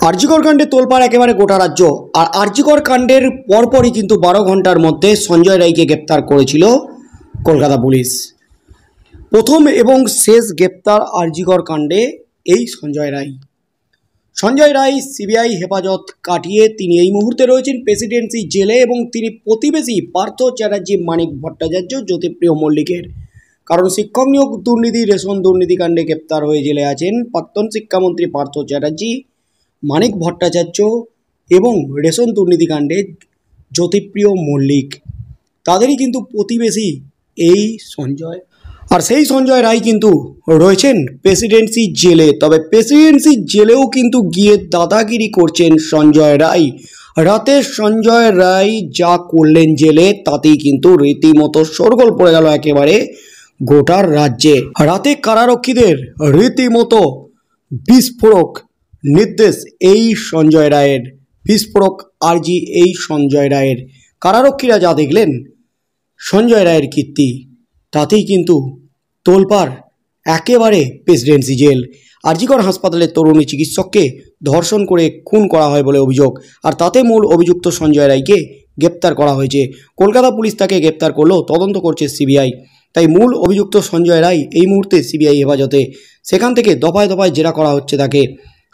আরজিকর কাণ্ডে তোলপাড় একেবারে গোটা রাজ্য। আর আরজিকর কাণ্ডের পরপরই কিন্তু 12 ঘন্টার মধ্যে সঞ্জয় রায়কে গ্রেপ্তার করেছিল কলকাতা পুলিশ। প্রথম এবং শেষ গ্রেপ্তার আরজিকর কাণ্ডে এই সঞ্জয় রায় সিবিআই হেফাজত কাটিয়ে তিনি এই মুহূর্তে রয়েছেন প্রেসিডেন্সি জেলে এবং তিনি প্রতিবেশী পার্থ চ্যাটার্জি, মানিক ভট্টাচার্য, জ্যোতিপ্রিয় মল্লিকের। কারণ শিক্ষক নিয়োগ দুর্নীতি, রেশন দুর্নীতি কাণ্ডে গ্রেপ্তার হয়ে জেলে আছেন প্রাক্তন শিক্ষামন্ত্রী পার্থ চ্যাটার্জি, মানিক ভট্টাচার্য এবং রেশন দুর্নীতিকাণ্ডে জ্যোতিপ্রিয় মল্লিক। তাদেরই কিন্তু প্রতিবেশী এই সঞ্জয়। আর সেই সঞ্জয় রায় কিন্তু রয়েছেন প্রেসিডেন্সি জেলে। তবে প্রেসিডেন্সি জেলেও কিন্তু গিয়ে দাদাগিরি করছেন সঞ্জয় রায়। রাতে সঞ্জয় রায় যা করলেন জেলে তাতেই কিন্তু রীতিমতো শোরগোল পড়ে গেল একেবারে গোটার রাজ্যে। রাতে কারারক্ষীদের রীতিমতো বিস্ফোরক নির্দেশ এই সঞ্জয় রায়ের, বিস্ফোরক আরজি এই সঞ্জয় রায়ের। কারারক্ষীরা যা দেখলেন সঞ্জয় রায়ের কীর্তি, তাতেই কিন্তু তোলপাড় একেবারে প্রেসিডেন্সি জেল। আরজিকর হাসপাতালের তরুণী চিকিৎসককে ধর্ষণ করে খুন করা হয় বলে অভিযোগ, আর তাতে মূল অভিযুক্ত সঞ্জয় রায়কে গ্রেপ্তার করা হয়েছে। কলকাতা পুলিশ তাকে গ্রেপ্তার করলেও তদন্ত করছে সিবিআই। তাই মূল অভিযুক্ত সঞ্জয় রায় এই মুহূর্তে সিবিআই হেফাজতে। সেখান থেকে দফায় দফায় জেরা করা হচ্ছে তাকে।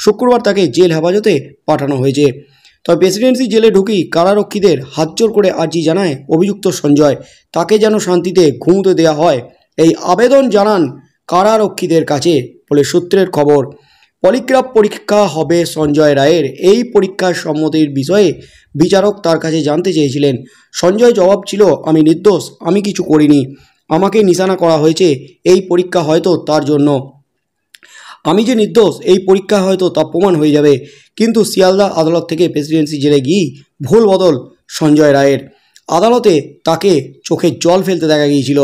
শুক্রবার তাকে জেল হেফাজতে পাঠানো হয়েছে। তবে প্রেসিডেন্সি জেলে ঢুকি কারারক্ষীদের হাতজোড় করে আর্জি জানায় অভিযুক্ত সঞ্জয়, তাকে যেন শান্তিতে ঘুমোতে দেওয়া হয় এই আবেদন জানান কারারক্ষীদের কাছে বলে সূত্রের খবর। পলিগ্রাফ পরীক্ষা হবে সঞ্জয় রায়ের। এই পরীক্ষার সম্মতির বিষয়ে বিচারক তার কাছে জানতে চেয়েছিলেন। সঞ্জয় জবাব ছিল, আমি নির্দোষ, আমি কিছু করিনি, আমাকে নিশানা করা হয়েছে, এই পরীক্ষা হয়তো তার জন্য। আমি যে নির্দোষ এই পরীক্ষা হয়তো তা প্রমাণ হয়ে যাবে। কিন্তু শিয়ালদা আদালত থেকে প্রেসিডেন্সি জেলে গিয়ে ভুল বদল সঞ্জয় রায়ের। আদালতে তাকে চোখে জল ফেলতে দেখা গিয়েছিল,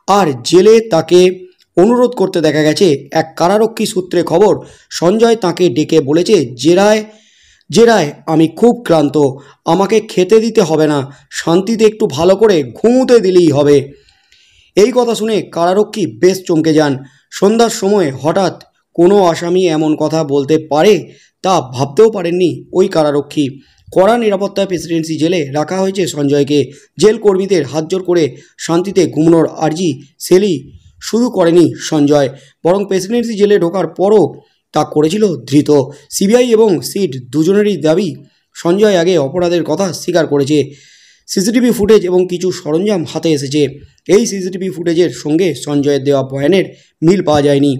আর জেলে তাকে অনুরোধ করতে দেখা গেছে। এক কারারক্ষী সূত্রে খবর, সঞ্জয় তাকে ডেকে বলেছে, জেরায় আমি খুব ক্লান্ত, আমাকে খেতে দিতে হবে না, শান্তিতে একটু ভালো করে ঘুমোতে দিলেই হবে। এই কথা শুনে কারারক্ষী বেশ চমকে যান। সন্ধ্যার সময় হঠাৎ কোনো আসামি এমন কথা বলতে পারে তা ভাবতেও পারেননি ওই কারারক্ষী। কড়া নিরাপত্তায় প্রেসিডেন্সি জেলে রাখা হয়েছে সঞ্জয়কে। জেল কর্মীদের হাতজোড় করে শান্তিতে ঘুমানোর আর্জি সেলি শুধু করেনি সঞ্জয়, বরং প্রেসিডেন্সি জেলে ঢোকার পরও তা করেছিল ধৃত। সিবিআই এবং সিট দুজনেরই দাবি, সঞ্জয় আগে অপরাধের কথা স্বীকার করেছে। সিসিটিভি ফুটেজ এবং কিছু সরঞ্জাম হাতে এসেছে। এই সিসিটিভি ফুটেজের সঙ্গে সঞ্জয়ের দেওয়া বয়ানের মিল পাওয়া যায়নি।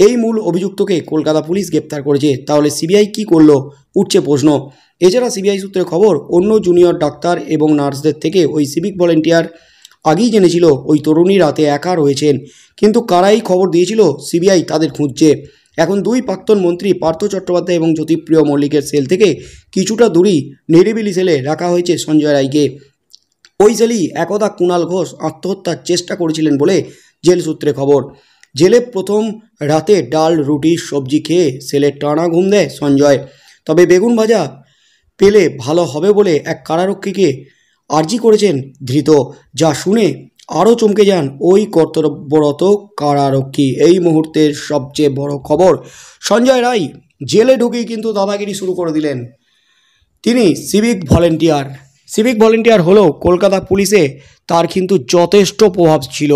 এই মূল অভিযুক্তকে কলকাতা পুলিশ গ্রেপ্তার করেছে, তাহলে সিবিআই কী করলো উঠছে প্রশ্ন। এছাড়া সিবিআই সূত্রে খবর, অন্য জুনিয়র ডাক্তার এবং নার্সদের থেকে ওই সিভিক ভলেন্টিয়ার আগেই জেনেছিল ওই তরুণী রাতে একা রয়েছেন। কিন্তু কারাই খবর দিয়েছিল সিবিআই তাদের খুঁজছে। এখন দুই প্রাক্তন মন্ত্রী পার্থ চট্টোপাধ্যায় এবং জ্যোতিপ্রিয় মল্লিকের সেল থেকে কিছুটা দূরেই নিরিবিলি সেলে রাখা হয়েছে সঞ্জয় রায়কে। ওই সেলেই একদা কুণাল ঘোষ আত্মহত্যার চেষ্টা করেছিলেন বলে জেল সূত্রে খবর। জেলে প্রথম রাতে ডাল, রুটি, সবজি খেয়ে সেলে টানা ঘুম দেয় সঞ্জয়। তবে বেগুন ভাজা পেলে ভালো হবে বলে এক কারারক্ষীকে আর্জি করেছেন ধৃত, যা শুনে আরও চমকে যান ওই কর্তব্যরত কারারক্ষী। এই মুহূর্তের সবচেয়ে বড় খবর, সঞ্জয় রায় জেলে ঢুকেই কিন্তু দাদাগিরি শুরু করে দিলেন। তিনি সিভিক ভলেন্টিয়ার হলেও কলকাতা পুলিশে তার কিন্তু যথেষ্ট প্রভাব ছিল,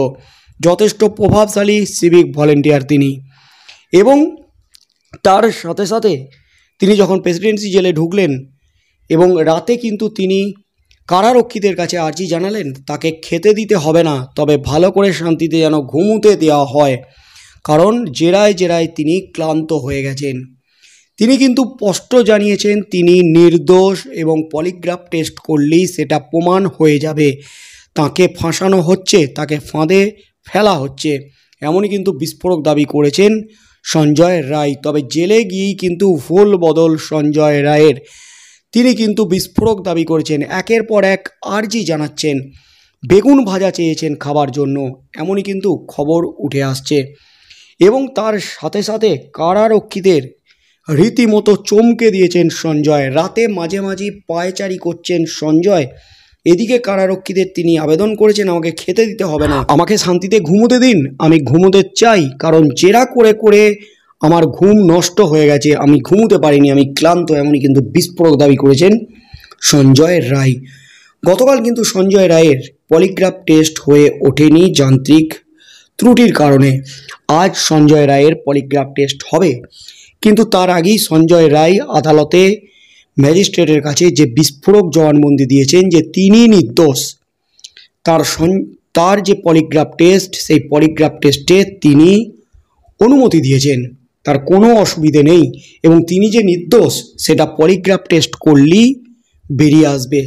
যথেষ্ট প্রভাবশালী সিভিক ভলেন্টিয়ার তিনি। এবং তার সাথে সাথে তিনি যখন প্রেসিডেন্সি জেলে ঢুকলেন এবং রাতে কিন্তু তিনি কারারক্ষীদের কাছে আর্জি জানালেন, তাকে খেতে দিতে হবে না, তবে ভালো করে শান্তিতে যেন ঘুমোতে দেওয়া হয়, কারণ জেরায় তিনি ক্লান্ত হয়ে গেছেন। তিনি কিন্তু স্পষ্ট জানিয়েছেন তিনি নির্দোষ এবং পলিগ্রাফ টেস্ট করলেই সেটা প্রমাণ হয়ে যাবে। তাকে ফাঁসানো হচ্ছে, তাকে ফাঁদে ফেলা হচ্ছে, এমনই কিন্তু বিস্ফোরক দাবি করেছেন সঞ্জয় রায়। তবে জেলে গিয়েই কিন্তু ভুল বদল সঞ্জয় রায়ের। তিনি কিন্তু বিস্ফোরক দাবি করেছেন, একের পর এক আর্জি জানাচ্ছেন, বেগুন ভাজা চেয়েছেন খাবার জন্য, এমনই কিন্তু খবর উঠে আসছে। এবং তার সাথে সাথে কারারক্ষীদের রীতিমতো চমকে দিয়েছেন সঞ্জয়। রাতে মাঝে মাঝে পায়চারি করছেন সঞ্জয়। এদিকে কারারক্ষীদের তিনি আবেদন করেছেন, আমাকে খেতে দিতে হবে না, আমাকে শান্তিতে ঘুমোতে দিন, আমি ঘুমোতে চাই, কারণ জেরা করে করে আমার ঘুম নষ্ট হয়ে গেছে, আমি ঘুমোতে পারিনি, আমি ক্লান্ত, এমনই কিন্তু বিস্ফোরক দাবি করেছেন সঞ্জয় রায়। গতকাল কিন্তু সঞ্জয় রায়ের পলিগ্রাফ টেস্ট হয়ে ওঠেনি যান্ত্রিক ত্রুটির কারণে। আজ সঞ্জয় রায়ের পলিগ্রাফ টেস্ট হবে, কিন্তু তার আগেই সঞ্জয় রায় আদালতে ম্যাজিস্ট্রেটের কাছে যে বিস্ফোরক জবানবন্দি দিয়েছেন যে তিনি নির্দোষ। তার যে পলিগ্রাফ টেস্ট, সেই পলিগ্রাফ টেস্টে তিনি অনুমতি দিয়েছেন, তার কোনো অসুবিধে নেই এবং তিনি যে নির্দোষ সেটা পলিগ্রাফ টেস্ট করলেই বেরিয়ে আসবে।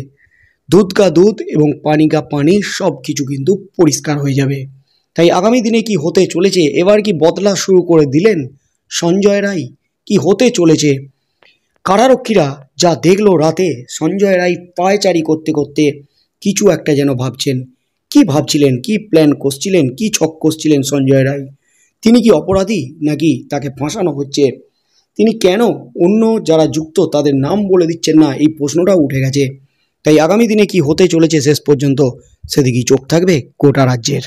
দুধ কা দুধ এবং পানি কা পানি সব কিছু কিন্তু পরিষ্কার হয়ে যাবে। তাই আগামী দিনে কি হতে চলেছে, এবার কি বদলা শুরু করে দিলেন সঞ্জয় রায়? কি হতে চলেছে? কারারক্ষীরা যা দেখলো রাতে, সঞ্জয় রায় পায়চারি করতে করতে কিছু একটা যেন ভাবছেন। কি ভাবছিলেন, কি প্ল্যান করছিলেন, কি ছক কষছিলেন সঞ্জয় রায়? তিনি কি অপরাধী নাকি তাকে ফাঁসানো হচ্ছে? তিনি কেন অন্য যারা যুক্ত তাদের নাম বলে দিচ্ছেন না, এই প্রশ্নটাও উঠে গেছে। তাই আগামী দিনে কি হতে চলেছে শেষ পর্যন্ত সেদিকেই চোখ থাকবে গোটা রাজ্যের।